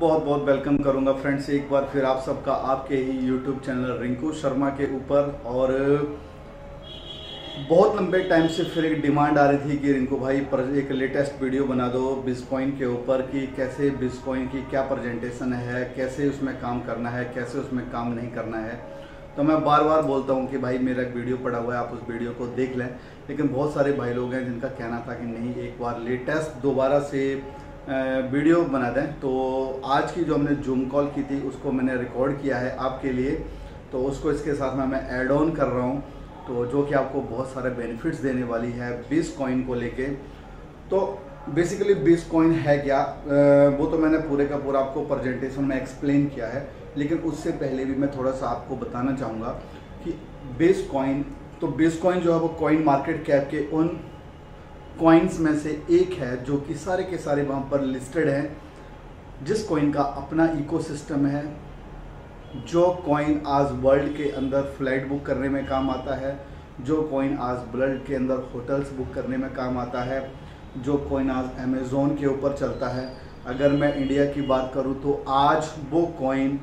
बहुत बहुत वेलकम करूंगा फ्रेंड्स एक बार फिर आप सबका आपके ही यूट्यूब चैनल रिंकू शर्मा के ऊपर। और बहुत लंबे टाइम से फिर एक डिमांड आ रही थी कि रिंकू भाई पर एक लेटेस्ट वीडियो बना दो बिटकॉइन के ऊपर कि कैसे बिटकॉइन की क्या प्रेजेंटेशन है, कैसे उसमें काम करना है, कैसे उसमें काम नहीं करना है। तो मैं बार बार बोलता हूँ कि भाई मेरा एक वीडियो पड़ा हुआ है, आप उस वीडियो को देख लें। लेकिन बहुत सारे भाई लोग हैं जिनका कहना था कि नहीं, एक बार लेटेस्ट दोबारा से वीडियो बना दें। तो आज की जो हमने जूम कॉल की थी उसको मैंने रिकॉर्ड किया है आपके लिए, तो उसको इसके साथ में मैं ऐड ऑन कर रहा हूँ, तो जो कि आपको बहुत सारे बेनिफिट्स देने वाली है बिटकॉइन को लेके। तो बेसिकली बिटकॉइन है क्या, वो तो मैंने पूरे का पूरा आपको प्रेजेंटेशन में एक्सप्लेन किया है। लेकिन उससे पहले भी मैं थोड़ा सा आपको बताना चाहूँगा कि बिटकॉइन जो है वो कॉइन मार्केट कैप के उन कॉइन्स में से एक है जो कि सारे के सारे वहाँ पर लिस्टेड हैं, जिस कॉइन का अपना इकोसिस्टम है, जो कॉइन आज वर्ल्ड के अंदर फ्लाइट बुक करने में काम आता है, जो कॉइन आज वर्ल्ड के अंदर होटल्स बुक करने में काम आता है, जो कॉइन आज अमेज़ोन के ऊपर चलता है। अगर मैं इंडिया की बात करूँ तो आज वो कॉइन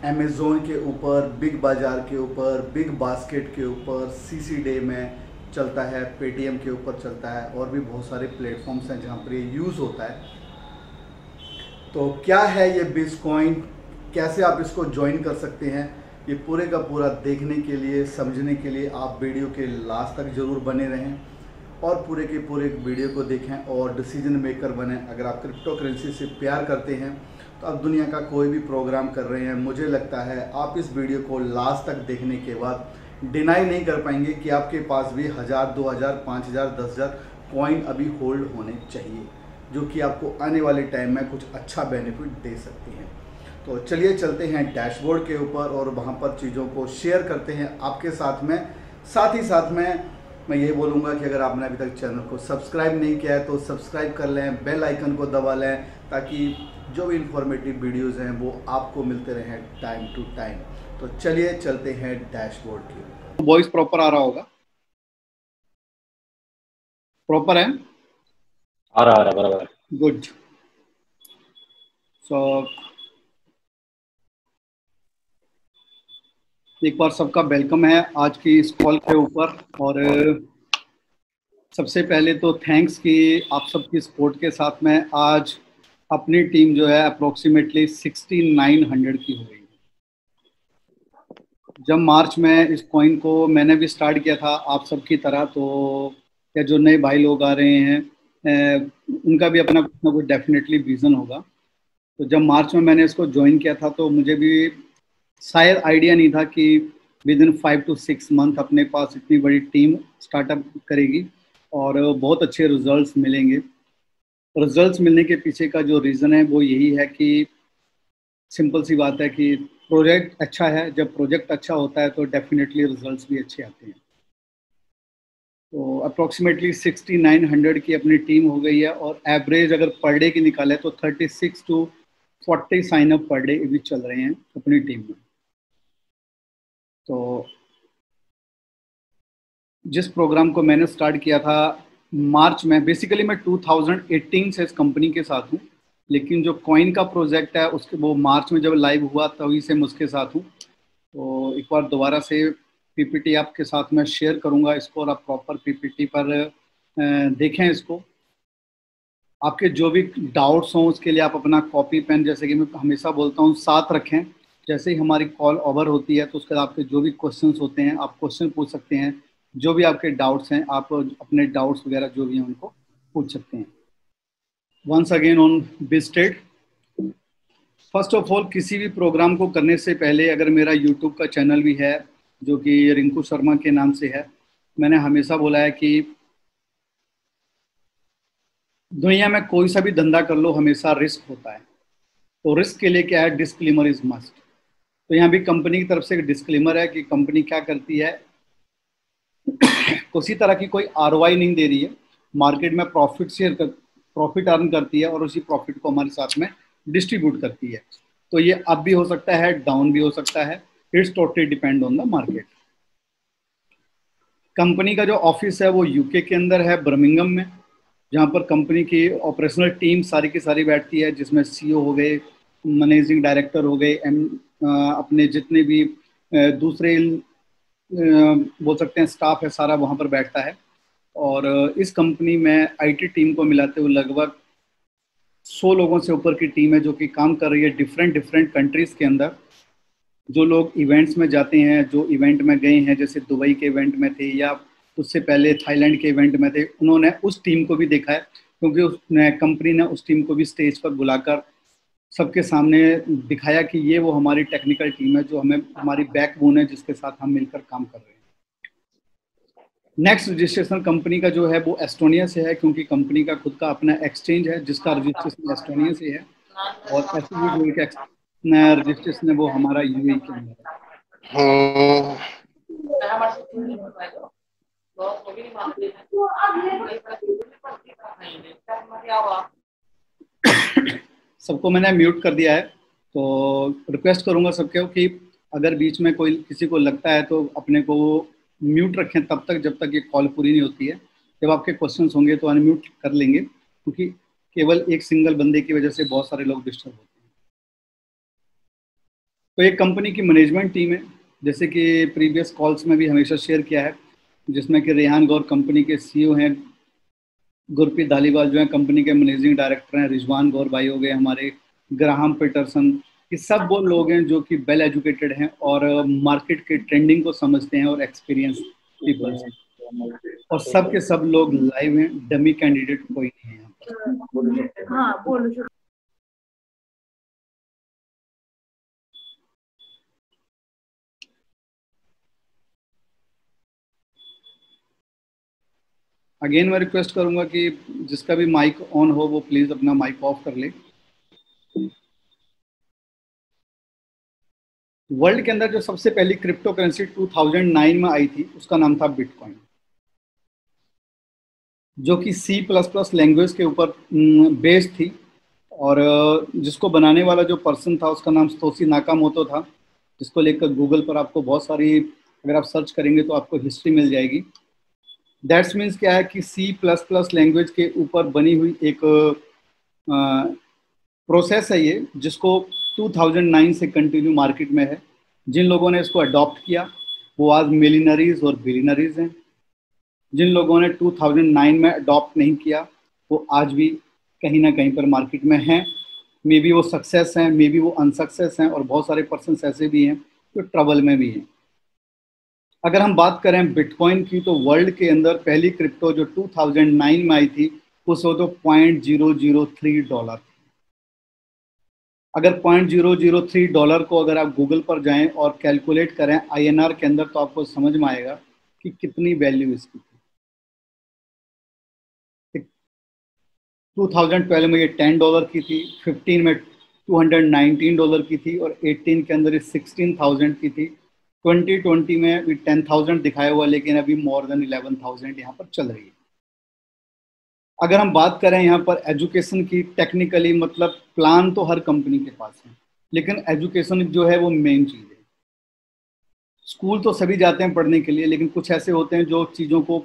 अमेज़ोन के ऊपर, बिग बाज़ार के ऊपर, बिग बास्केट के ऊपर, सीसी डे में चलता है, पेटीएम के ऊपर चलता है, और भी बहुत सारे प्लेटफॉर्म्स हैं जहाँ पर ये यूज़ होता है। तो क्या है ये बिटकॉइन, कैसे आप इसको ज्वाइन कर सकते हैं, ये पूरे का पूरा देखने के लिए, समझने के लिए आप वीडियो के लास्ट तक ज़रूर बने रहें और पूरे के पूरे वीडियो को देखें और डिसीजन मेकर बने। अगर आप क्रिप्टो करेंसी से प्यार करते हैं तो आप दुनिया का कोई भी प्रोग्राम कर रहे हैं, मुझे लगता है आप इस वीडियो को लास्ट तक देखने के बाद डिनाई नहीं कर पाएंगे कि आपके पास भी 1000, 2000, 5000, 10,000 कॉइन अभी होल्ड होने चाहिए, जो कि आपको आने वाले टाइम में कुछ अच्छा बेनिफिट दे सकती हैं। तो चलिए चलते हैं डैशबोर्ड के ऊपर और वहाँ पर चीज़ों को शेयर करते हैं आपके साथ में। साथ ही साथ में मैं ये बोलूँगा कि अगर आपने अभी तक चैनल को सब्सक्राइब नहीं किया है तो सब्सक्राइब कर लें, बेल आइकन को दबा लें, ताकि जो भी इंफॉर्मेटिव वीडियोस हैं वो आपको मिलते रहें टाइम टू टाइम। तो चलिए चलते हैं डैशबोर्ड की। वॉइस प्रॉपर आ रहा होगा? प्रॉपर है? आ रहा बराबर। गुड। सो एक बार सबका वेलकम है आज की इस कॉल के ऊपर। और सबसे पहले तो थैंक्स कि आप सबकी सपोर्ट के साथ में आज अपनी टीम जो है अप्रोक्सीमेटली 6900 की हो गई। जब मार्च में इस कॉइन को मैंने भी स्टार्ट किया था आप सबकी तरह, तो या जो नए भाई लोग आ रहे हैं उनका भी अपना कुछ ना कुछ डेफिनेटली विजन होगा। तो जब मार्च में मैंने इसको ज्वाइन किया था तो मुझे भी शायद आइडिया नहीं था कि विद इन 5 to 6 मंथ अपने पास इतनी बड़ी टीम स्टार्टअप करेगी और बहुत अच्छे रिजल्ट्स मिलेंगे। रिजल्ट्स मिलने के पीछे का जो रीज़न है वो यही है कि सिंपल सी बात है कि प्रोजेक्ट अच्छा है। जब प्रोजेक्ट अच्छा होता है तो डेफिनेटली रिजल्ट्स भी अच्छे आते हैं। तो अप्रोक्सीमेटली 6900 की अपनी टीम हो गई है और एवरेज अगर पर डे की निकाले तो 36 to 40 sign up per day भी चल रहे हैं अपनी टीम में। तो जिस प्रोग्राम को मैंने स्टार्ट किया था मार्च में, बेसिकली मैं 2018 से इस कंपनी के साथ हूँ, लेकिन जो कॉइन का प्रोजेक्ट है उसके वो मार्च में जब लाइव हुआ तभी से मैं उसके साथ हूँ। तो एक बार दोबारा से पीपीटी आपके साथ में शेयर करूँगा इसको, और आप प्रॉपर पीपीटी पर देखें इसको। आपके जो भी डाउट्स हों उसके लिए आप अपना कॉपी पेन, जैसे कि मैं हमेशा बोलता हूँ, साथ रखें। जैसे ही हमारी कॉल ओवर होती है तो उसके बाद आपके जो भी क्वेश्चंस होते हैं आप क्वेश्चन पूछ सकते हैं। जो भी आपके डाउट्स हैं आप अपने डाउट्स वगैरह जो भी हैं उनको पूछ सकते हैं। वंस अगेन ऑन बिस्टेड, फर्स्ट ऑफ ऑल किसी भी प्रोग्राम को करने से पहले, अगर मेरा यूट्यूब का चैनल भी है जो कि रिंकू शर्मा के नाम से है, मैंने हमेशा बोला है कि दुनिया में कोई सा भी धंधा कर लो हमेशा रिस्क होता है। तो रिस्क के लिए क्या है, डिस्क्लेमर इज मस्ट। तो यहाँ भी कंपनी की तरफ से एक डिस्क्लेमर है कि कंपनी क्या करती है, किसी तरह की कोई आरओआई नहीं दे रही है, मार्केट में प्रॉफिट अर्न करती है और उसी प्रॉफिट को हमारे साथ में डिस्ट्रीब्यूट करती है। तो ये अप भी हो सकता है, डाउन भी हो सकता है, it's totally depend on the market. Company का जो ऑफिस है वो यूके के अंदर है, बर्मिंघम में, जहाँ पर कंपनी की ऑपरेशनल टीम सारी की सारी बैठती है, जिसमें सीईओ हो गए, मैनेजिंग डायरेक्टर हो गए, अपने जितने भी दूसरे बोल सकते हैं स्टाफ है, सारा वहाँ पर बैठता है। और इस कंपनी में आईटी टीम को मिलाते हुए लगभग 100 लोगों से ऊपर की टीम है जो कि काम कर रही है डिफरेंट डिफरेंट कंट्रीज के अंदर। जो लोग इवेंट्स में जाते हैं, जो इवेंट में गए हैं, जैसे दुबई के इवेंट में थे या उससे पहले थाईलैंड के इवेंट में थे, उन्होंने उस टीम को भी देखा है, क्योंकि उसने कंपनी ने उस टीम को भी स्टेज पर बुलाकर सबके सामने दिखाया कि ये वो हमारी टेक्निकल टीम है, जो हमें हमारी बैकबोन है, जिसके साथ हम मिलकर काम कर रहे हैं। नेक्स्ट रजिस्ट्रेशन कंपनी का जो है वो एस्टोनिया से है, क्योंकि कंपनी का खुद का अपना एक्सचेंज है जिसका रजिस्ट्रेशन एस्टोनिया से है, और ऐसे भी जो एक रजिस्ट्रेशन है वो हमारा यूएई के अंदर है। सबको मैंने म्यूट कर दिया है, तो रिक्वेस्ट करूंगा सबके कि अगर बीच में कोई किसी को लगता है तो अपने को म्यूट रखें तब तक जब तक ये कॉल पूरी नहीं होती है। जब आपके क्वेश्चंस होंगे तो अनम्यूट कर लेंगे, क्योंकि केवल एक सिंगल बंदे की वजह से बहुत सारे लोग डिस्टर्ब होते हैं। तो एक कंपनी की मैनेजमेंट टीम है, जैसे कि प्रीवियस कॉल्स में भी हमेशा शेयर किया है, जिसमें कि रेहान गौर कंपनी के सीईओ हैं, गुरप्रीत धालीवाल जो है कंपनी के मैनेजिंग डायरेक्टर हैं, रिजवान गौर भाई हो गए हमारे, ग्राहम पीटरसन, ये सब वो लोग हैं जो कि वेल एजुकेटेड हैं और मार्केट के ट्रेंडिंग को समझते हैं और एक्सपीरियंस पीपल्स हैं, और सब के सब लोग लाइव हैं, डमी कैंडिडेट कोई नहीं है यहाँ पर। हाँ बोलो। अगेन मैं रिक्वेस्ट करूंगा कि जिसका भी माइक ऑन हो वो प्लीज अपना माइक ऑफ कर ले। वर्ल्ड के अंदर जो सबसे पहली क्रिप्टो करेंसी 2009 में आई थी उसका नाम था बिटकॉइन, जो कि C++ लैंग्वेज के ऊपर बेस्ड थी, और जिसको बनाने वाला जो पर्सन था उसका नाम सतोशी नाकामोटो था, जिसको लेकर गूगल पर आपको बहुत सारी, अगर आप सर्च करेंगे तो आपको हिस्ट्री मिल जाएगी। दैट्स मीन्स क्या है कि C++ लैंग्वेज के ऊपर बनी हुई एक प्रोसेस है ये, जिसको 2009 से कंटिन्यू मार्केट में है। जिन लोगों ने इसको अडॉप्ट किया वो आज मिलियनरीज और बिलियनरीज हैं। जिन लोगों ने 2009 में अडॉप्ट नहीं किया वो आज भी कहीं ना कहीं पर मार्केट में हैं। मे बी वो सक्सेस हैं, मे बी वो अनसक्सेस हैं, और बहुत सारे पर्सन ऐसे भी हैं जो ट्रबल में भी हैं। अगर हम बात करें बिटकॉइन की, तो वर्ल्ड के अंदर पहली क्रिप्टो जो 2009 में आई थी उस वक्त तो $0.003। अगर $0.003 को अगर आप गूगल पर जाएं और कैलकुलेट करें INR के अंदर, तो आपको समझ में आएगा कि कितनी वैल्यू इसकी थी। 2012 में ये $10 की थी, 15 में $219 की थी, और 18 के अंदर ये 16,000 की थी। 2020 में भी 10,000 दिखाया हुआ, लेकिन अभी मोर देन 11,000 यहाँ पर चल रही है। अगर हम बात करें यहाँ पर एजुकेशन की, टेक्निकली मतलब प्लान तो हर कंपनी के पास है, लेकिन एजुकेशन जो है वो मेन चीज़ है। स्कूल तो सभी जाते हैं पढ़ने के लिए, लेकिन कुछ ऐसे होते हैं जो चीज़ों को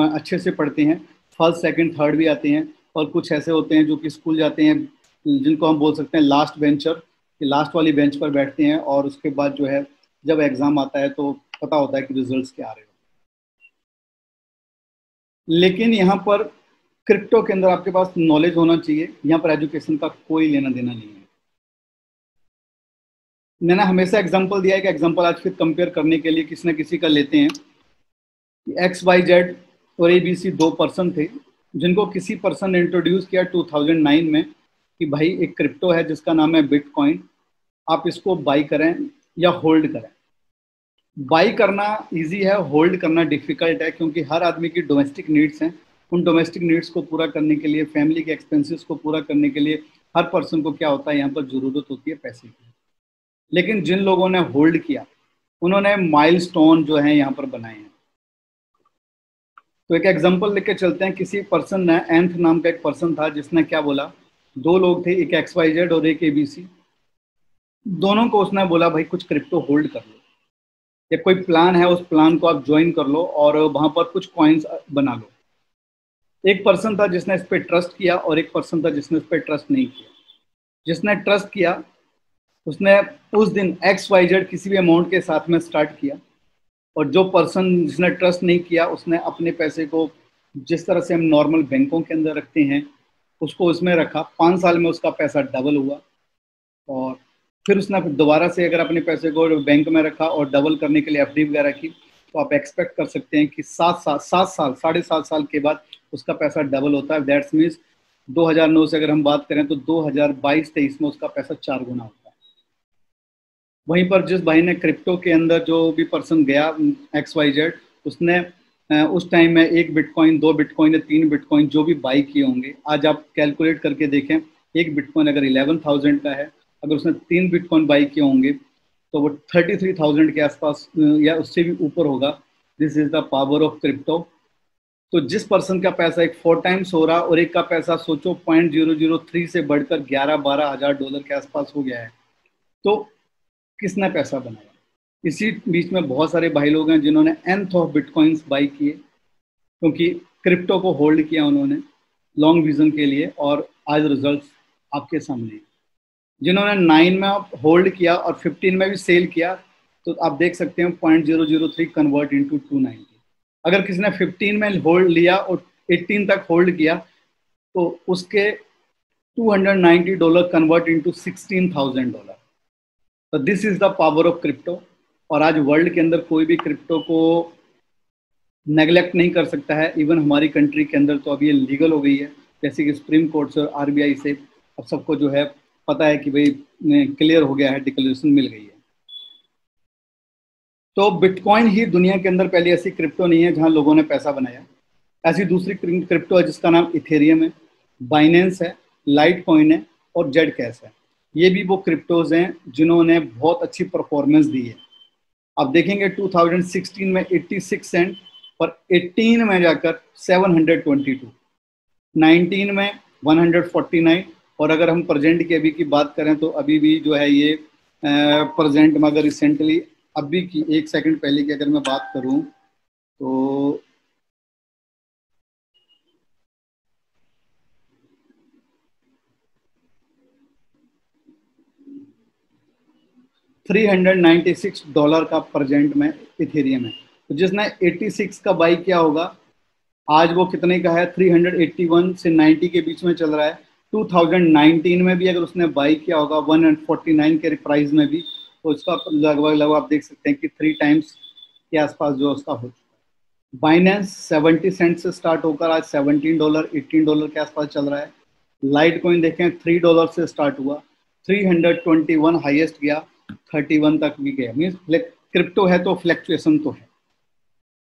अच्छे से पढ़ते हैं, फर्स्ट सेकंड थर्ड भी आते हैं, और कुछ ऐसे होते हैं जो कि स्कूल जाते हैं जिनको हम बोल सकते हैं लास्ट बेंचर, कि लास्ट वाली बेंच पर बैठते हैं, और उसके बाद जो है जब एग्ज़ाम आता है तो पता होता है कि रिजल्ट्स क्या आ रहे हो। लेकिन यहाँ पर क्रिप्टो के अंदर आपके पास नॉलेज होना चाहिए, यहाँ पर एजुकेशन का कोई लेना देना नहीं है। मैंने हमेशा एग्जांपल दिया है कि एग्जांपल आज फिर कंपेयर करने के लिए किसी न किसी का लेते हैं। XYZ और ABC दो पर्सन थे, जिनको किसी पर्सन ने इंट्रोड्यूस किया 2009 में कि भाई एक क्रिप्टो है जिसका नाम है बिटकॉइन, आप इसको बाई करें या होल्ड करें। बाई करना इजी है, होल्ड करना डिफिकल्ट है, क्योंकि हर आदमी की डोमेस्टिक नीड्स हैं। उन डोमेस्टिक नीड्स को पूरा करने के लिए, फैमिली के एक्सपेंसेस को पूरा करने के लिए हर पर्सन को क्या होता है, यहाँ पर ज़रूरत होती है पैसे की। लेकिन जिन लोगों ने होल्ड किया उन्होंने माइलस्टोन जो है यहाँ पर बनाए हैं। तो एक एग्जांपल लेके चलते हैं। किसी पर्सन ने, एंथ नाम का एक पर्सन था, जिसने क्या बोला, दो लोग थे, एक XYZ और एक ABC, दोनों को उसने बोला भाई कुछ क्रिप्टो होल्ड कर लो, या कोई प्लान है उस प्लान को आप ज्वाइन कर लो और वहां पर कुछ कॉइन्स बना लो। एक पर्सन था जिसने इस पर ट्रस्ट किया और एक पर्सन था जिसने इस पर ट्रस्ट नहीं किया। जिसने ट्रस्ट किया उसने उस दिन XYZ किसी भी अमाउंट के साथ में स्टार्ट किया, और जो पर्सन जिसने ट्रस्ट नहीं किया उसने अपने पैसे को जिस तरह से हम नॉर्मल बैंकों के अंदर रखते हैं उसको उसमें रखा। 5 साल में उसका पैसा डबल हुआ, और फिर उसने दोबारा से अगर अपने पैसे को बैंक में रखा और डबल करने के लिए FD वगैरह की, तो आप एक्सपेक्ट कर सकते हैं कि 7.5 साल के बाद उसका पैसा डबल होता है। दैट्स मीन्स 2009 से अगर हम बात करें तो 2022-23 में उसका पैसा 4 गुना होता है। वहीं पर जिस भाई ने क्रिप्टो के अंदर जो भी पर्सन गया XYZ, उसने उस टाइम में 1 बिटकॉइन 2 बिटकॉइन या 3 बिटकॉइन जो भी बाई किए होंगे, आज आप कैलकुलेट करके देखें, 1 बिटकॉइन अगर 11,000 का है, अगर उसने 3 बिटकॉइन बाई किए होंगे तो वो 33,000 के आसपास या उससे भी ऊपर होगा। This is the power of crypto. तो जिस पर्सन का पैसा एक 4 टाइम्स हो रहा और एक का पैसा सोचो 0.003 से बढ़कर 11-12 हज़ार डॉलर के आसपास हो गया है, तो किसने पैसा बनाया? इसी बीच में बहुत सारे भाई लोग हैं जिन्होंने nth ऑफ बिटकॉइंस बाई किए, क्योंकि क्रिप्टो को होल्ड किया उन्होंने लॉन्ग विजन के लिए, और आज रिजल्ट्स आपके सामने। जिन्होंने 9 में होल्ड किया और 15 में भी सेल किया, तो आप देख सकते हैं 0.003 कन्वर्ट इंटू 290। अगर किसी ने 15 में होल्ड लिया और 18 तक होल्ड किया तो उसके $290 कन्वर्ट इंटू $16,000। तो this is the power of crypto. और आज वर्ल्ड के अंदर कोई भी क्रिप्टो को नेगलेक्ट नहीं कर सकता है। इवन हमारी कंट्री के अंदर तो अभी ये लीगल हो गई है, जैसे कि सुप्रीम कोर्ट से और RBI से अब सबको जो है पता है कि भाई क्लियर हो गया है, डिक्लेरेशन मिल गई है। तो बिटकॉइन ही दुनिया के अंदर पहले ऐसी क्रिप्टो नहीं है जहां लोगों ने पैसा बनाया। ऐसी दूसरी क्रिप्टो है जिसका नाम इथेरियम है, बाइनेंस है, लाइट कॉइन है और जेड कैश है। ये भी वो क्रिप्टोज हैं जिन्होंने बहुत अच्छी परफॉर्मेंस दी है। आप देखेंगे 2016 में 86 सेंट और 18 में जाकर 722, 19 में 149, और अगर हम प्रेजेंट की अभी की बात करें तो अभी भी जो है ये प्रेजेंट में अगर रिसेंटली अभी की 1 सेकंड पहले की अगर मैं बात करूं तो $396 का प्रेजेंट में इथेरियम है। तो जिसने 86 का बाई किया होगा, आज वो कितने का है? 381 से 90 के बीच में चल रहा है। 2019 में भी अगर उसने बाई किया होगा 149 के प्राइस में भी, तो इसका लगभग आप देख सकते हैं कि 3 टाइम्स के आसपास जो उसका हो चुका है। बाइनेंस 70 सेंट से स्टार्ट होकर आज $17 $18 के आसपास चल रहा है। लाइट कॉइन देखें $3 से स्टार्ट हुआ, 321 हाईएस्ट गया, 31 तक भी गया। मीन्स क्रिप्टो है तो फ्लैक्चुएशन तो है।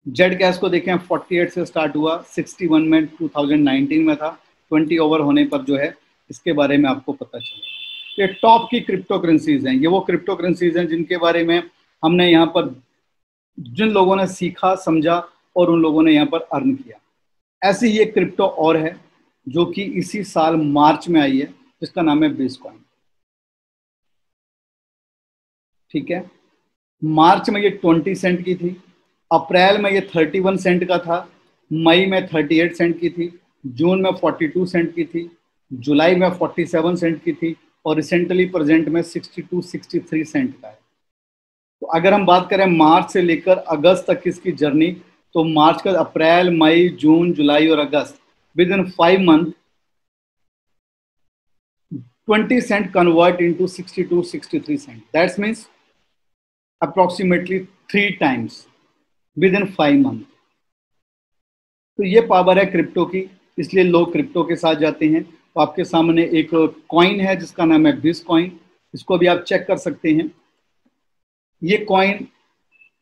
जेड कैश को देखें 48 से स्टार्ट हुआ, 61 में 2019 में था, 20 ओवर होने पर जो है इसके बारे में आपको पता चलेगा। ये टॉप की क्रिप्टो करेंसीज हैं। ये वो क्रिप्टो करेंसीज हैं जिनके बारे में हमने यहाँ पर जिन लोगों ने सीखा, समझा और उन लोगों ने यहाँ पर अर्न किया। ऐसी ही एक क्रिप्टो और है जो कि इसी साल मार्च में आई है, जिसका नाम है बिटकॉइन। ठीक है, मार्च में ये 20 सेंट की थी, अप्रैल में ये 31 सेंट का था, मई में 38 सेंट की थी, जून में 42 सेंट की थी, जुलाई में 47 सेंट की थी और रिसेंटली प्रेजेंट में 62-63 सेंट का है। तो अगर हम बात करें मार्च से लेकर अगस्त तक इसकी जर्नी, तो मार्च का अप्रैल, मई, जून, जुलाई और अगस्त, within 5 month 20 cent convert into 62-63 cent. That's means approximately 3 times within 5 month. तो ये पावर है क्रिप्टो की, इसलिए लोग क्रिप्टो के साथ जाते हैं। तो आपके सामने एक कॉइन है जिसका नाम है बिटकॉइन, इसको भी आप चेक कर सकते हैं। ये कॉइन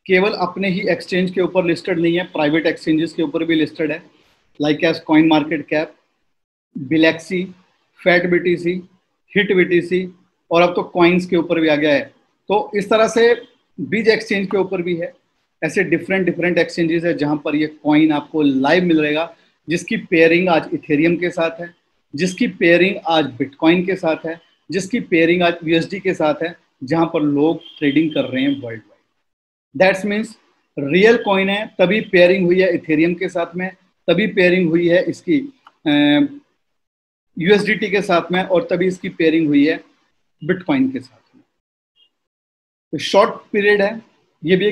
केवल अपने ही एक्सचेंज के ऊपर लिस्टेड नहीं है, प्राइवेट एक्सचेंजेस के ऊपर भी लिस्टेड है, like as Coin Market Cap, Bilaxy, Fat BTC, Hit BTC और अब तो कॉइन्स के ऊपर भी आ गया है। तो इस तरह से बीज एक्सचेंज के ऊपर भी है। ऐसे डिफरेंट एक्सचेंजेस है जहां पर ये कॉइन आपको लाइव मिलेगा, जिसकी पेयरिंग आज इथेरियम के साथ है, जिसकी पेयरिंग आज बिटकॉइन के साथ है, जिसकी पेयरिंग आज USD के साथ है, जहां पर लोग ट्रेडिंग कर रहे हैं world wide. That's means real coin है, तभी पेयरिंग हुई है इथेरियम के साथ में, तभी पेयरिंग हुई है इसकी USDT के साथ में, और तभी इसकी पेयरिंग हुई है बिटकॉइन के साथ में। तो शॉर्ट पीरियड है, ये भी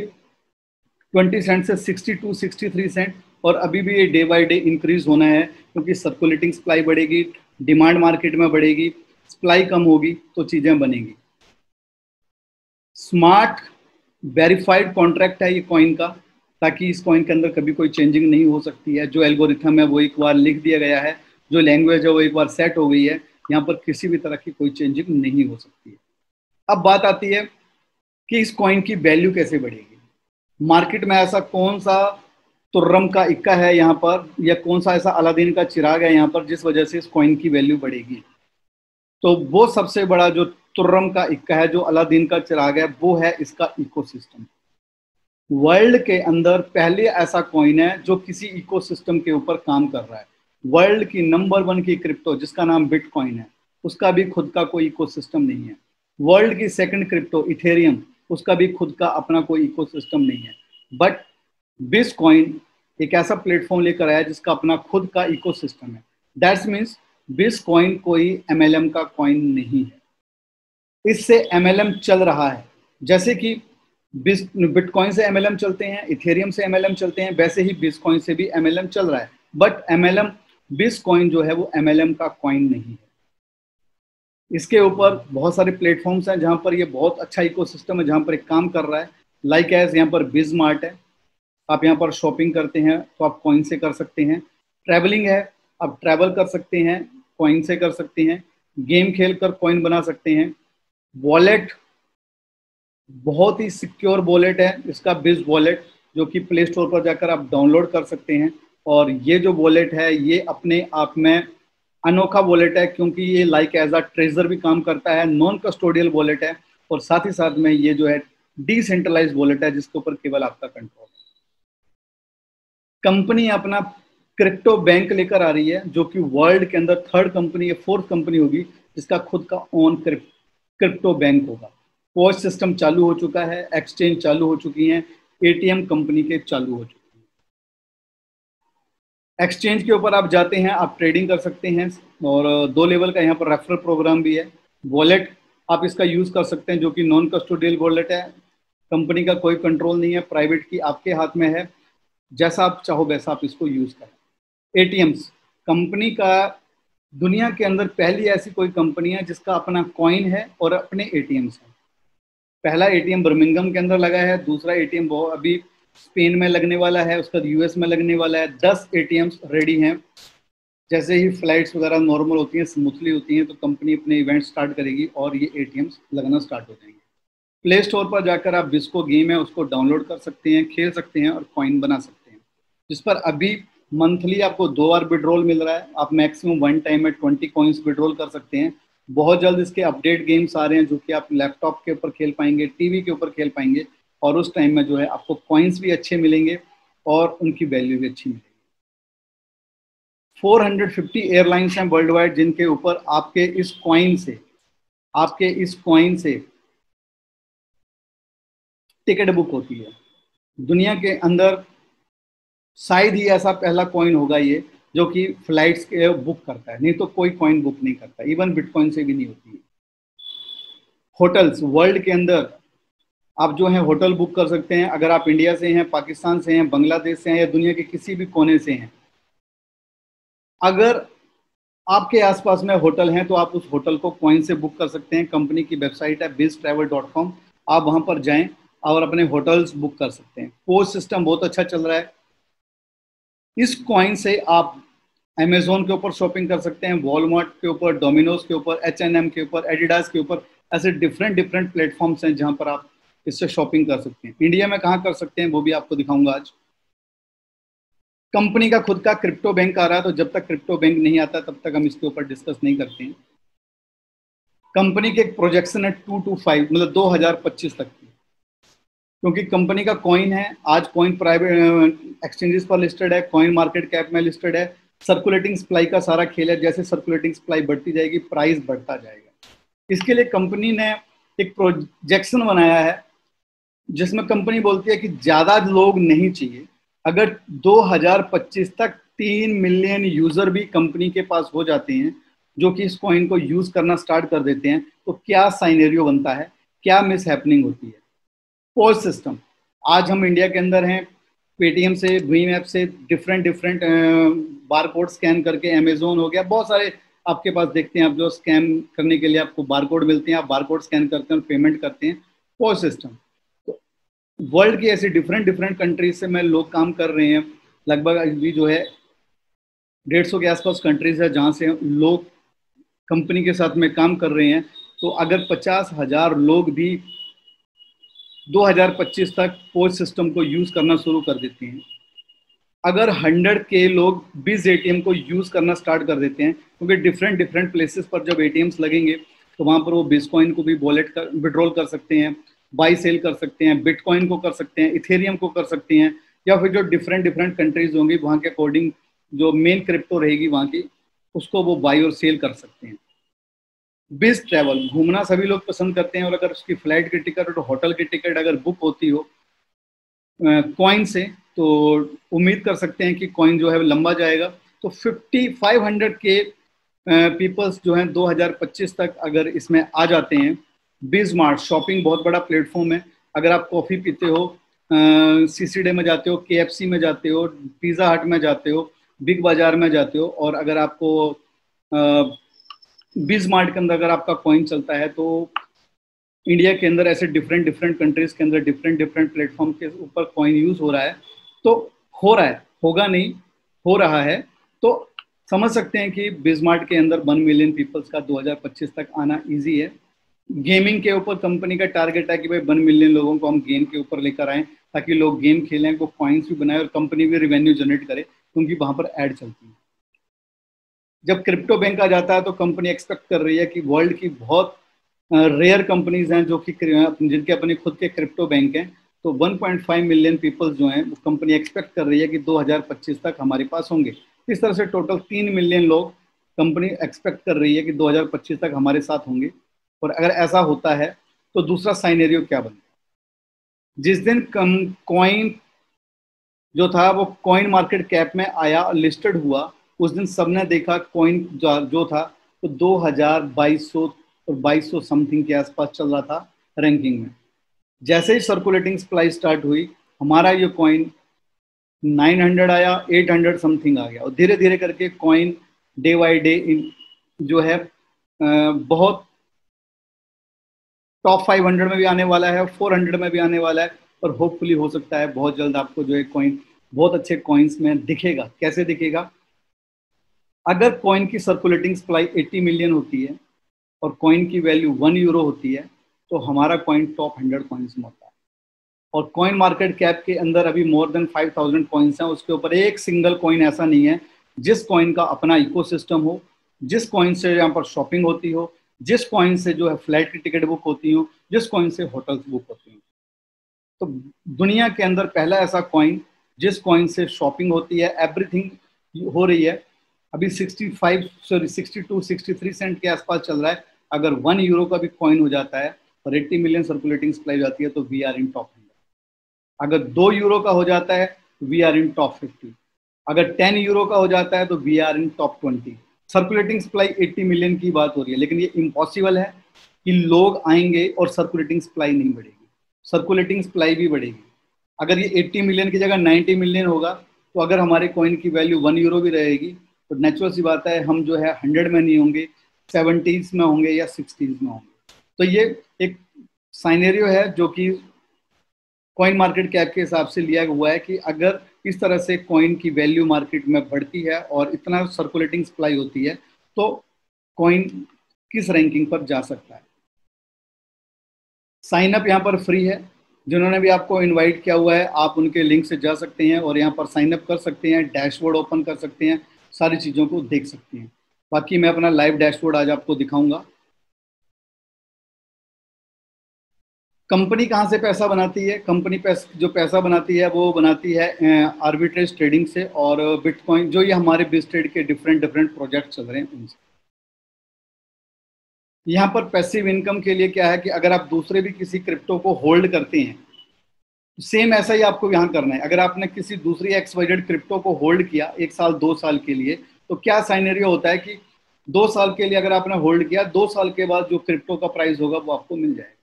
20 सेंट से 62 63 सेंट, और अभी भी ये डे बाय डे इंक्रीज होना है, क्योंकि सर्कुलेटिंग सप्लाई बढ़ेगी, डिमांड मार्केट में बढ़ेगी, सप्लाई कम होगी तो चीजें बनेंगी। स्मार्ट वेरीफाइड कॉन्ट्रैक्ट है ये कॉइन का, ताकि इस कॉइन के अंदर कभी कोई चेंजिंग नहीं हो सकती है। जो एल्गोरिथम है वो एक बार लिख दिया गया है, जो लैंग्वेज है वो एक बार सेट हो गई है, यहाँ पर किसी भी तरह की कोई चेंजिंग नहीं हो सकती है। अब बात आती है कि इस कॉइन की वैल्यू कैसे बढ़ेगी। मार्केट में ऐसा कौन सा तुर्रम का इक्का है यहाँ पर, या कौन सा ऐसा अलादीन का चिराग है यहाँ पर जिस वजह से इस कॉइन की वैल्यू बढ़ेगी। तो वो सबसे बड़ा जो तुर्रम का इक्का है, जो अलादीन का चिराग है, वो है इसका इकोसिस्टम। वर्ल्ड के अंदर पहले ऐसा कॉइन है जो किसी इकोसिस्टम के ऊपर काम कर रहा है। वर्ल्ड की नंबर 1 की क्रिप्टो जिसका नाम बिटकॉइन है, उसका भी खुद का कोई इकोसिस्टम नहीं है। वर्ल्ड की सेकंड क्रिप्टो इथेरियम, उसका भी खुद का अपना कोई इकोसिस्टम नहीं है। बट बिटकॉइन एक ऐसा प्लेटफॉर्म लेकर आया जिसका अपना खुद का इकोसिस्टम है। दैट्स मीन्स बिटकॉइन कोई MLM का कॉइन नहीं है, इससे MLM चल रहा है। जैसे कि बिटकॉइन से MLM चलते हैं, इथेरियम से MLM चलते हैं, वैसे ही बिटकॉइन से भी MLM चल रहा है। बट MLM बिटकॉइन जो है वो MLM का कॉइन नहीं है। इसके ऊपर बहुत सारे प्लेटफॉर्म्स हैं जहां पर ये बहुत अच्छा इकोसिस्टम है, जहां पर एक काम कर रहा है। लाइक एज यहाँ पर बिजमार्ट है, आप यहाँ पर शॉपिंग करते हैं तो आप कॉइन से कर सकते हैं। ट्रैवलिंग है, आप ट्रैवल कर सकते हैं, कॉइन से कर सकते हैं। गेम खेल कर कॉइन बना सकते हैं। वॉलेट बहुत ही सिक्योर वॉलेट है इसका, बिज वॉलेट, जो कि प्ले स्टोर पर जाकर आप डाउनलोड कर सकते हैं। और ये जो वॉलेट है ये अपने आप में अनोखा वॉलेट है, क्योंकि ये लाइक एज अ ट्रेजर भी काम करता है, नॉन कस्टोडियल वॉलेट है, और साथ ही साथ में ये जो है डिसेंट्रलाइज वॉलेट है जिसके ऊपर केवल आपका कंट्रोल है। कंपनी अपना क्रिप्टो बैंक लेकर आ रही है, जो कि वर्ल्ड के अंदर 3rd कंपनी या 4th कंपनी होगी जिसका खुद का ओन क्रिप्टो बैंक होगा। पोस्ट सिस्टम चालू हो चुका है, एक्सचेंज चालू हो चुकी हैं, ATM कंपनी के चालू हो चुके हैं। एक्सचेंज के ऊपर आप जाते हैं, आप ट्रेडिंग कर सकते हैं, और 2 लेवल का यहाँ पर रेफरल प्रोग्राम भी है। वॉलेट आप इसका यूज कर सकते हैं, जो कि नॉन कस्टोडियल वॉलेट है, कंपनी का कोई कंट्रोल नहीं है, प्राइवेट की आपके हाथ में है, जैसा आप चाहो वैसा आप इसको यूज करें। ATMs कंपनी का दुनिया के अंदर पहली ऐसी कोई कंपनी है जिसका अपना कॉइन है और अपने ATMs है। पहला ATM बर्मिंघम के अंदर लगा है, दूसरा ATM अभी स्पेन में लगने वाला है, उसका US में लगने वाला है। 10 ATMs रेडी हैं। जैसे ही फ्लाइट्स वगैरह नॉर्मल होती हैं, स्मूथली होती हैं, तो कंपनी अपने इवेंट स्टार्ट करेगी और ये ATMs लगना स्टार्ट हो जाएंगे। प्ले स्टोर पर जाकर आप बिस्को गेम है उसको डाउनलोड कर सकते हैं, खेल सकते हैं और कॉइन बना सकते हैं, जिस पर अभी मंथली आपको 2 बार विड्रॉल मिल रहा है। आप मैक्सिमम 1 टाइम में 20 कॉइन्स विड्रॉल कर सकते हैं। बहुत जल्द इसके अपडेट गेम्स आ रहे हैं, जो कि आप लैपटॉप के ऊपर खेल पाएंगे, टीवी के ऊपर खेल पाएंगे, और उस टाइम में जो है आपको कॉइन्स भी अच्छे मिलेंगे और उनकी वैल्यू भी अच्छी मिलेगी। 450 एयरलाइंस हैं वर्ल्ड वाइड जिनके ऊपर आपके इस कॉइन से टिकट बुक होती है। दुनिया के अंदर शायद ही ऐसा पहला कॉइन होगा ये जो कि फ्लाइट्स के बुक करता है, नहीं तो कोई कॉइन बुक नहीं करता, इवन बिटकॉइन से भी नहीं होती है। होटल्स वर्ल्ड के अंदर आप जो है होटल बुक कर सकते हैं, अगर आप इंडिया से हैं, पाकिस्तान से हैं, बांग्लादेश से हैं, या दुनिया के किसी भी कोने से हैं। अगर आपके आसपास में होटल हैं तो आप उस होटल को कॉइन से बुक कर सकते हैं। कंपनी की वेबसाइट है biztravel.com, आप वहां पर जाएं और अपने होटल्स बुक कर सकते हैं। पोस्ट सिस्टम बहुत अच्छा चल रहा है। इस कॉइन से आप अमेजोन के ऊपर शॉपिंग कर सकते हैं, वॉलमार्ट के ऊपर, डोमिनोज के ऊपर, H&M के ऊपर, एडिडास के ऊपर, ऐसे डिफरेंट प्लेटफॉर्म्स हैं जहां पर आप इससे शॉपिंग कर सकते हैं। इंडिया में कहाँ कर सकते हैं वो भी आपको दिखाऊंगा आज। कंपनी का खुद का क्रिप्टो बैंक आ रहा है, तो जब तक क्रिप्टो बैंक नहीं आता तब तक हम इसके ऊपर डिस्कस नहीं करते हैं। कंपनी के एक प्रोजेक्शन है 2 to 5 मतलब 2025 तक की, क्योंकि कंपनी का कॉइन है। आज कॉइन प्राइवेट एक्सचेंजेस पर लिस्टेड है, कॉइन मार्केट कैप में लिस्टेड है। सर्कुलेटिंग सप्लाई का सारा खेल है, जैसे सर्कुलेटिंग सप्लाई बढ़ती जाएगी प्राइस बढ़ता जाएगा। इसके लिए कंपनी ने एक प्रोजेक्शन बनाया है जिसमें कंपनी बोलती है कि ज़्यादा लोग नहीं चाहिए। अगर 2025 तक 3 मिलियन यूजर भी कंपनी के पास हो जाते हैं जो कि इस कॉइन को यूज करना स्टार्ट कर देते हैं, तो क्या साइनेरियो बनता है, क्या मिस हैपनिंग होती है। पोस्ट सिस्टम, आज हम इंडिया के अंदर हैं, पेटीएम से, भीम ऐप से डिफरेंट डिफरेंट बारकोड स्कैन करके, अमेजोन हो गया, बहुत सारे आपके पास देखते हैं आप, जो स्कैन करने के लिए आपको बारकोड मिलते हैं, आप बारकोड स्कैन करते हैं और पेमेंट करते हैं। पोस्ट सिस्टम, तो वर्ल्ड की ऐसी डिफरेंट डिफरेंट कंट्रीज से में लोग काम कर रहे हैं, लगभग अभी जो है 150 के आसपास कंट्रीज है जहाँ से लोग कंपनी के साथ में काम कर रहे हैं। तो अगर 50,000 लोग भी 2025 तक पोस्ट सिस्टम को यूज करना शुरू कर देते हैं, अगर 100 के लोग बीस एटीएम को यूज करना स्टार्ट कर देते हैं, क्योंकि डिफरेंट डिफरेंट प्लेसेस पर जब एटीएम्स लगेंगे तो वहां पर वो बिटकॉइन को भी वॉलेट कर विड्रॉल कर सकते हैं, बाई सेल कर सकते हैं, बिटकॉइन को कर सकते हैं, इथेरियम को कर सकते हैं, या फिर जो डिफरेंट डिफरेंट कंट्रीज होंगी वहां के अकॉर्डिंग जो मेन क्रिप्टो रहेगी वहां की, उसको वो बाई और सेल कर सकते हैं। बिज ट्रैवल, घूमना सभी लोग पसंद करते हैं, और अगर उसकी फ्लाइट की टिकट और होटल की टिकट अगर बुक होती हो कॉइन से, तो उम्मीद कर सकते हैं कि कॉइन जो है लंबा जाएगा। तो 500 के पीपल्स जो हैं 2025 तक अगर इसमें आ जाते हैं। बिजमार्ट, शॉपिंग बहुत बड़ा प्लेटफॉर्म है, अगर आप कॉफ़ी पीते हो, सीसीडे में जाते हो, केएफसी में जाते हो, पिज़्ज़ा हट में जाते हो, बिग बाजार में जाते हो, और अगर आपको बिजमार्ट के अंदर अगर आपका कॉइन चलता है, तो इंडिया के अंदर ऐसे डिफरेंट डिफरेंट कंट्रीज के अंदर डिफरेंट डिफरेंट प्लेटफॉर्म के ऊपर कॉइन यूज हो रहा है, तो हो रहा है, होगा नहीं, हो रहा है। तो समझ सकते हैं कि बिजमार्ट के अंदर 1 मिलियन पीपल्स का 2025 तक आना इजी है। गेमिंग के ऊपर कंपनी का टारगेट है कि भाई 1 मिलियन लोगों को हम गेम के ऊपर लेकर आएं, ताकि लोग गेम खेलें, वो कॉइन्स भी बनाए और कंपनी भी रेवेन्यू जनरेट करे, क्योंकि वहां पर ऐड चलती है। जब क्रिप्टो बैंक आ जाता है तो कंपनी एक्सपेक्ट कर रही है कि वर्ल्ड की बहुत रेयर कंपनीज हैं जो कि जिनके अपने खुद के क्रिप्टो बैंक हैं, तो 1.5 मिलियन पीपल्स जो हैं, कंपनी एक्सपेक्ट कर रही है कि 2025 तक हमारे पास होंगे। इस तरह से टोटल 3 मिलियन लोग कंपनी एक्सपेक्ट कर रही है कि 2025 तक हमारे साथ होंगे। और अगर ऐसा होता है तो दूसरा साइनेरियो क्या बनता है। जिस दिन कॉइन जो था वो कॉइन मार्केट कैप में आया और लिस्टेड हुआ, उस दिन सबने देखा कॉइन जो था तो 2200 और 2200 समथिंग के आसपास चल रहा था रैंकिंग में। जैसे ही सर्कुलेटिंग सप्लाई स्टार्ट हुई, हमारा ये कॉइन 900 आया, 800 समथिंग आ गया, और धीरे धीरे करके कॉइन डे बाई डे जो है बहुत टॉप 500 में भी आने वाला है, 400 में भी आने वाला है, और होपफुली हो सकता है बहुत जल्द आपको जो है कॉइन बहुत अच्छे कॉइन्स में दिखेगा। कैसे दिखेगा? अगर कॉइन की सर्कुलेटिंग सप्लाई 80 मिलियन होती है और कॉइन की वैल्यू 1 यूरो होती है, तो हमारा कॉइन टॉप 100 कॉइन्स में होता है। और कॉइन मार्केट कैप के अंदर अभी मोर देन 5000 कॉइन्स हैं, उसके ऊपर एक सिंगल कॉइन ऐसा नहीं है जिस कॉइन का अपना इकोसिस्टम हो, जिस कॉइन से यहाँ पर शॉपिंग होती हो, जिस कॉइन से जो है फ्लाइट की टिकट बुक होती हो, जिस कॉइन से होटल्स बुक होती हो। तो दुनिया के अंदर पहला ऐसा कॉइन जिस कॉइन से शॉपिंग होती है, एवरीथिंग हो रही है। अभी 62-63 सेंट के आसपास चल रहा है। अगर 1 यूरो का भी कॉइन हो जाता है और 80 मिलियन सर्कुलेटिंग सप्लाई हो जाती है, तो वी आर इन टॉप 100। अगर 2 यूरो का हो जाता है, वी आर इन टॉप 50। अगर 10 यूरो का हो जाता है, तो we are in top 20। Circulating supply 80 million की बात हो रही है, लेकिन ये इम्पॉसिबल है कि लोग आएंगे और सर्कुलेटिंग सप्लाई नहीं बढ़ेगी, सर्कुलेटिंग सप्लाई भी बढ़ेगी। अगर ये 80 मिलियन की जगह 90 मिलियन होगा, तो अगर हमारे कॉइन की वैल्यू 1 यूरो भी रहेगी, तो नेचुरल सी बात है हम जो है 100 में नहीं होंगे, 70s में होंगे या 60s में होंगे। तो ये एक साइनेरियो है जो कि कॉइन मार्केट कैप के हिसाब से लिया हुआ है कि अगर इस तरह से कॉइन की वैल्यू मार्केट में बढ़ती है और इतना सर्कुलेटिंग सप्लाई होती है, तो कॉइन किस रैंकिंग पर जा सकता है। साइन अप यहाँ पर फ्री है, जिन्होंने भी आपको इनवाइट किया हुआ है आप उनके लिंक से जा सकते हैं और यहाँ पर साइन अप कर सकते हैं, डैशबोर्ड ओपन कर सकते हैं, सारी चीज़ों को देख सकते हैं। बाकी मैं अपना लाइव डैशबोर्ड आज आपको दिखाऊंगा। कंपनी कहाँ से पैसा बनाती है? कंपनी जो पैसा बनाती है वो बनाती है आर्बिट्रेज ट्रेडिंग से और बिटकॉइन, जो ये हमारे बिजट्रेड के डिफरेंट डिफरेंट प्रोजेक्ट चल रहे हैं उनसे। यहाँ पर पैसिव इनकम के लिए क्या है कि अगर आप दूसरे भी किसी क्रिप्टो को होल्ड करते हैं, सेम ऐसा ही आपको यहाँ करना है। अगर आपने किसी दूसरी XYZ क्रिप्टो को होल्ड किया 1 साल 2 साल के लिए, तो क्या साइनेरियो होता है कि 2 साल के लिए अगर आपने होल्ड किया, 2 साल के बाद जो क्रिप्टो का प्राइस होगा वो आपको मिल जाएगा।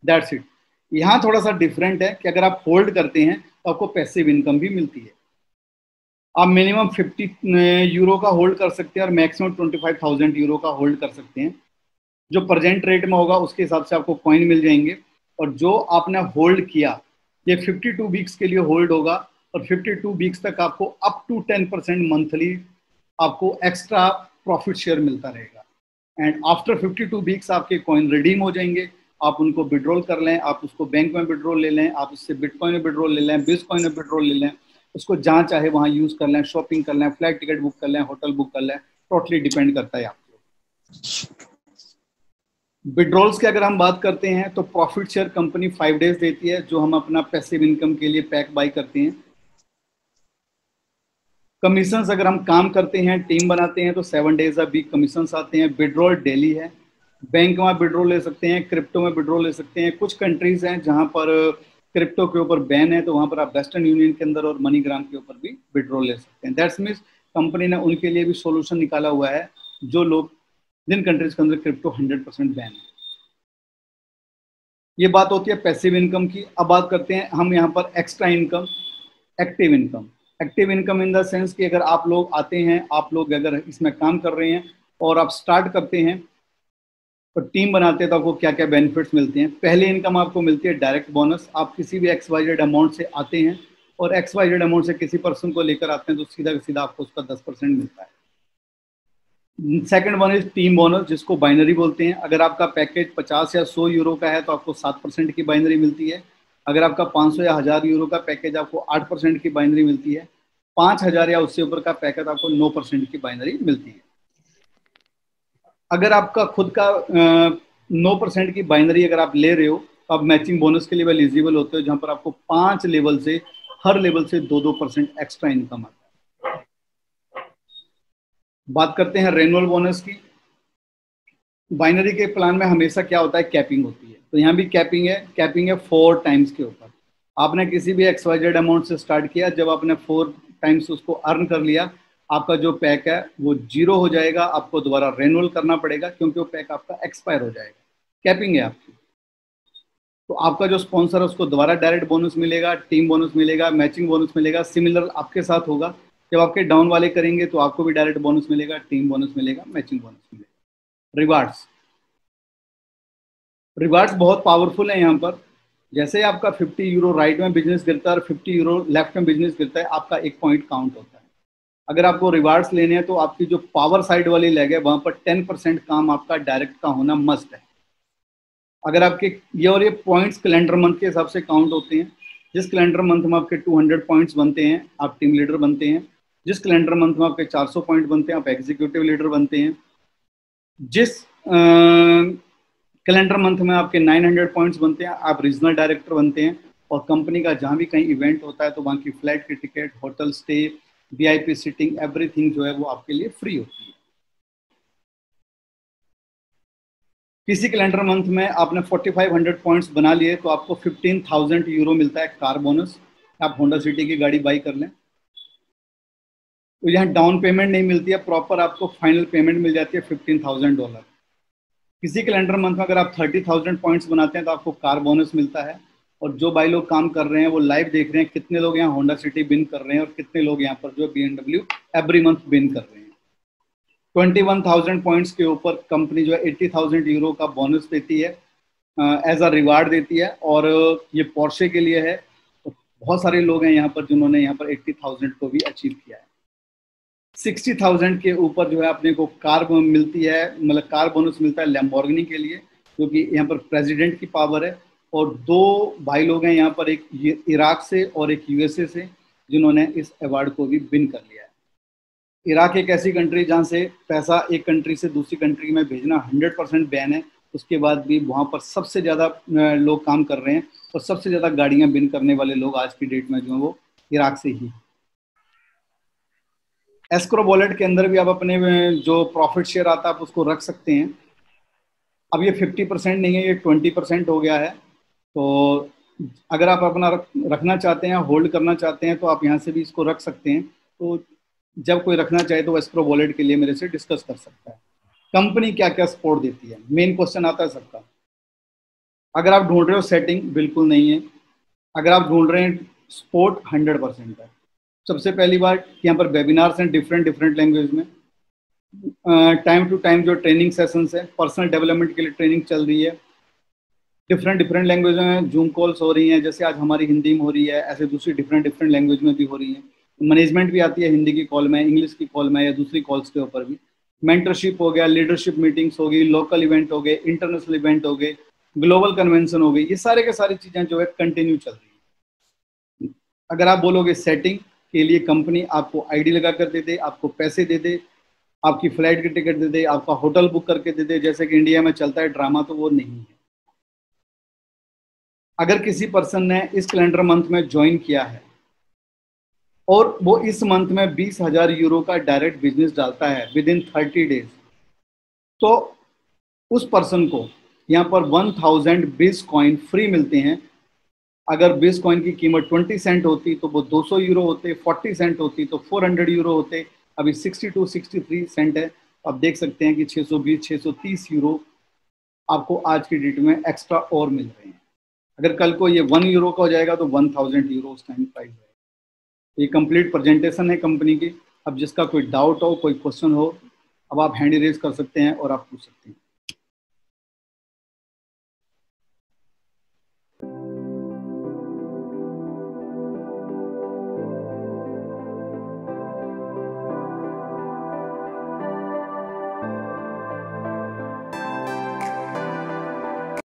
That's it. यहाँ थोड़ा सा डिफरेंट है कि अगर आप होल्ड करते हैं तो आपको पैसिव इनकम भी मिलती है। आप मिनिमम 50 यूरो का होल्ड कर सकते हैं और मैक्सिमम 25,000 यूरो का होल्ड कर सकते हैं। जो प्रेजेंट रेट में होगा उसके हिसाब से आपको कॉइन मिल जाएंगे। और जो आपने होल्ड किया ये 52 वीक्स के लिए होल्ड होगा और 52 वीक्स तक आपको अप टू 10% मंथली आपको एक्स्ट्रा प्रॉफिट शेयर मिलता रहेगा। एंड आफ्टर 52 वीक्स आपके कॉइन रिडीम हो जाएंगे। आप उनको विड्रॉल कर लें, आप उसको बैंक में विड्रॉल ले लें, आप उससे बिटकॉइन में विड्रॉल ले लें, बिटकॉइन में विड्रॉल ले लें, उसको जहाँ चाहे वहाँ यूज कर लें, शॉपिंग कर लें, फ्लाइट टिकट बुक कर लें, होटल बुक कर लें, टोटली डिपेंड करता है आपको। विड्रॉल्स की अगर हम बात करते हैं तो प्रॉफिट शेयर कंपनी 5 डेज देती है, जो हम अपना पैसिव इनकम के लिए पैक बाई करते हैं। कमीशंस अगर हम काम करते हैं, टीम बनाते हैं, तो 7 डेज अ वीक कमीशंस आते हैं। विड्रॉल डेली है। बैंक में विड्रॉल ले सकते हैं, क्रिप्टो में विड्रॉल ले सकते हैं। कुछ कंट्रीज हैं जहां पर क्रिप्टो के ऊपर बैन है, तो वहां पर आप वेस्टर्न यूनियन के अंदर और मनीग्राम के ऊपर भी विड्रॉल ले सकते हैं। दैट्स मीन्स कंपनी ने उनके लिए भी सोल्यूशन निकाला हुआ है, जो लोग जिन कंट्रीज के अंदर क्रिप्टो 100% बैन है। ये बात होती है पैसिव इनकम की। अब बात करते हैं हम यहाँ पर extra income, active income. Active income in the sense कि अगर आप लोग आते हैं, आप लोग अगर इसमें काम कर रहे हैं और आप स्टार्ट करते हैं तो टीम बनाते हैं, तो आपको क्या क्या बेनिफिट्स मिलते हैं। पहले इनकम आपको मिलती है डायरेक्ट बोनस। आप किसी भी XYZ अमाउंट से आते हैं और XYZ अमाउंट से किसी पर्सन को लेकर आते हैं, तो सीधा सीधा आपको उसका 10% मिलता है। Second one is team bonus, जिसको बाइनरी बोलते हैं। अगर आपका पैकेज 50 या 100 यूरो का है तो आपको 7% की बाइनरी मिलती है। अगर आपका 500 या 1000 यूरो का पैकेज, आपको 8% की बाइनरी मिलती है। 5000 या उससे ऊपर का पैकेज, आपको 9% की बाइनरी मिलती है। अगर आपका खुद का 9% की बाइनरी अगर आप ले रहे हो, तो आप मैचिंग बोनस के लिए एलिजिबल होते हो, जहां पर आपको 5 लेवल से, हर लेवल से 2% एक्स्ट्रा इनकम आता है। बात करते हैं रेनुअल बोनस की। बाइनरी के प्लान में हमेशा क्या होता है, कैपिंग होती है। तो यहाँ भी कैपिंग है। कैपिंग है 4 टाइम्स के ऊपर। आपने किसी भी XYZ अमाउंट से स्टार्ट किया, जब आपने 4 टाइम्स उसको अर्न कर लिया, आपका जो पैक है वो 0 हो जाएगा। आपको दोबारा रेनुअल करना पड़ेगा, क्योंकि वो पैक आपका एक्सपायर हो जाएगा। कैपिंग है आपकी। तो आपका जो स्पॉन्सर है उसको दोबारा डायरेक्ट बोनस मिलेगा, टीम बोनस मिलेगा, मैचिंग बोनस मिलेगा। सिमिलर आपके साथ होगा, जब आपके डाउन वाले करेंगे तो आपको भी डायरेक्ट बोनस मिलेगा, टीम बोनस मिलेगा, मैचिंग बोनस मिलेगा। रिवार्ड्स, रिवार्ड्स बहुत पावरफुल है यहाँ पर। जैसे आपका 50 यूरो राइट में बिजनेस गिरता है और 50 यूरो लेफ्ट में बिजनेस गिरता है, आपका 1 पॉइंट काउंट होता है। अगर आपको रिवार्ड्स लेने हैं तो आपकी जो पावर साइड वाली लेग है, वहां पर 10% काम आपका डायरेक्ट का होना मस्ट है। अगर आपके ये पॉइंट्स कैलेंडर मंथ के हिसाब से काउंट होते हैं। जिस कैलेंडर मंथ में आपके 200 पॉइंट्स बनते हैं, आप टीम लीडर बनते हैं। जिस कैलेंडर मंथ में आपके 400 पॉइंट बनते हैं, आप एग्जीक्यूटिव लीडर बनते हैं। जिस कैलेंडर मंथ में आपके 900 पॉइंट्स बनते हैं, आप रीजनल डायरेक्टर बनते हैं। और कंपनी का जहाँ भी कहीं इवेंट होता है, तो वहाँ की फ्लाइट की ticket, hotel stay, VIP sitting, everything जो है वो आपके लिए फ्री होती है। किसी कैलेंडर मंथ में आपने 4500 पॉइंट्स बना लिए, तो आपको 15,000 यूरो मिलता है कार बोनस। आप होंडा सिटी की गाड़ी बाई कर लें। तो यहाँ डाउन पेमेंट नहीं मिलती है, प्रॉपर आपको फाइनल पेमेंट मिल जाती है $15,000। किसी कैलेंडर मंथ में अगर आप 30,000 पॉइंट्स बनाते हैं, तो आपको कार बोनस मिलता है। और जो भाई लोग काम कर रहे हैं वो लाइव देख रहे हैं कितने लोग यहाँ होंडा सिटी बिन कर रहे हैं और कितने लोग यहाँ पर जो BMW एवरी मंथ बिन कर रहे हैं। 21,000 पॉइंट्स के ऊपर कंपनी जो है 80,000 यूरो का बोनस देती है, एज अ रिवार्ड देती है। और ये पोर्शे के लिए है। तो बहुत सारे लोग हैं यहाँ पर जिन्होंने यहाँ पर 80,000 को भी अचीव किया है। 60,000 के ऊपर जो है अपने को कार मिलती है, मतलब कार बोनस मिलता है लैम्बोर्गिनी के लिए, क्योंकि यहाँ पर प्रेसिडेंट की पावर है। और 2 भाई लोग हैं यहाँ पर, एक इराक से और एक USA से, जिन्होंने इस अवार्ड को भी विन कर लिया है। इराक एक ऐसी कंट्री जहाँ से पैसा एक कंट्री से दूसरी कंट्री में भेजना 100% बैन है। उसके बाद भी वहाँ पर सबसे ज़्यादा लोग काम कर रहे हैं और सबसे ज़्यादा गाड़ियाँ बिन करने वाले लोग आज की डेट में जो है वो इराक से ही। एस्क्रो वॉलेट के अंदर भी आप अपने जो प्रॉफिट शेयर आता है आप उसको रख सकते हैं। अब ये 50% नहीं है, ये 20% हो गया है। तो अगर आप अपना रखना चाहते हैं, होल्ड करना चाहते हैं, तो आप यहाँ से भी इसको रख सकते हैं। तो जब कोई रखना चाहे तो एस्क्रो वॉलेट के लिए मेरे से डिस्कस कर सकता है। कंपनी क्या क्या सपोर्ट देती है, मेन क्वेश्चन आता है सबका। अगर आप ढूंढ रहे हो सेटिंग, बिल्कुल नहीं है। अगर आप ढूंढ रहे हैं सपोर्ट, 100% है। सबसे पहली बात, यहाँ पर वेबिनार्स हैं डिफरेंट लैंग्वेज में। टाइम टू टाइम जो ट्रेनिंग सेशंस है, पर्सनल डेवलपमेंट के लिए ट्रेनिंग चल रही है, डिफरेंट लैंग्वेज में जूम कॉल्स हो रही हैं। जैसे आज हमारी हिंदी में हो रही है, ऐसे दूसरी डिफरेंट लैंग्वेज में भी हो रही है। मैनेजमेंट भी आती है हिंदी की कॉल में, इंग्लिश की कॉल में, या दूसरी कॉल्स के ऊपर भी। मेंटरशिप हो गया, लीडरशिप मीटिंग्स हो गई, लोकल इवेंट हो गए, इंटरनेशनल इवेंट हो गए, ग्लोबल कन्वेंशन हो गई। ये सारे के सारी चीजें जो है कंटिन्यू चल रही है। अगर आप बोलोगे सेटिंग के लिए, कंपनी आपको आईडी लगा कर दे दे, आपको पैसे दे दे, आपकी फ्लाइट की टिकट दे दे, आपका होटल बुक करके दे दे, जैसे कि इंडिया में चलता है ड्रामा, तो वो नहीं है। अगर किसी पर्सन ने इस कैलेंडर मंथ में ज्वाइन किया है और वो इस मंथ में 20,000 यूरो का डायरेक्ट बिजनेस डालता है विद इन 30 डेज, तो उस पर्सन को यहाँ पर 1000 बिटकॉइन फ्री मिलते हैं। अगर बिटकॉइन की कीमत 20 सेंट होती तो वो 200 यूरो होते, 40 सेंट होती तो 400 यूरो होते, अभी 63 सेंट है। आप देख सकते हैं कि 630 यूरो आपको आज की डेट में एक्स्ट्रा और मिल रहे हैं। अगर कल को ये 1 यूरो का हो जाएगा तो 1000 यूरो उस टाइम प्राइस है। ये कंप्लीट प्रेजेंटेशन है कंपनी की। अब जिसका कोई डाउट हो, कोई क्वेश्चन हो, अब आप हैंड रेज कर सकते हैं और आप पूछ सकते हैं।